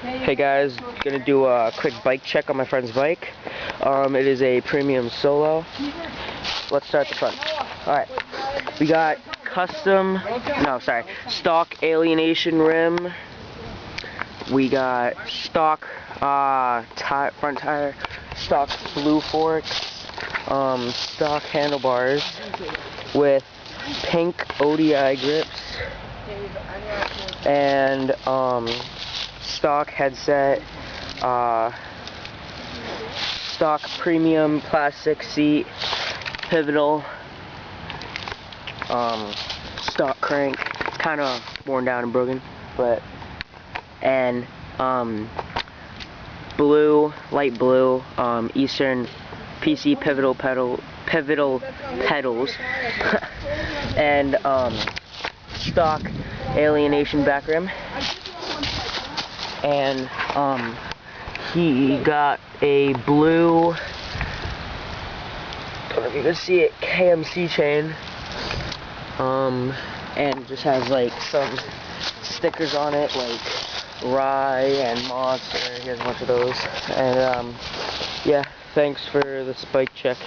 Hey guys, gonna do a quick bike check on my friend's bike. It is a premium solo. Let's start at the front. Alright, we got stock alienation rim. We got stock front tire, stock blue forks, stock handlebars with pink ODI grips, and stock headset, stock premium plastic seat, pivotal, stock crank, kind of worn down and broken, and light blue, Eastern PC pivotal pedals, and stock alienation back rim. And he got a blue, I don't know if you can see it, KMC chain, and it just has like some stickers on it, like Rye and Monster. He has a bunch of those. And yeah, thanks for this bike check.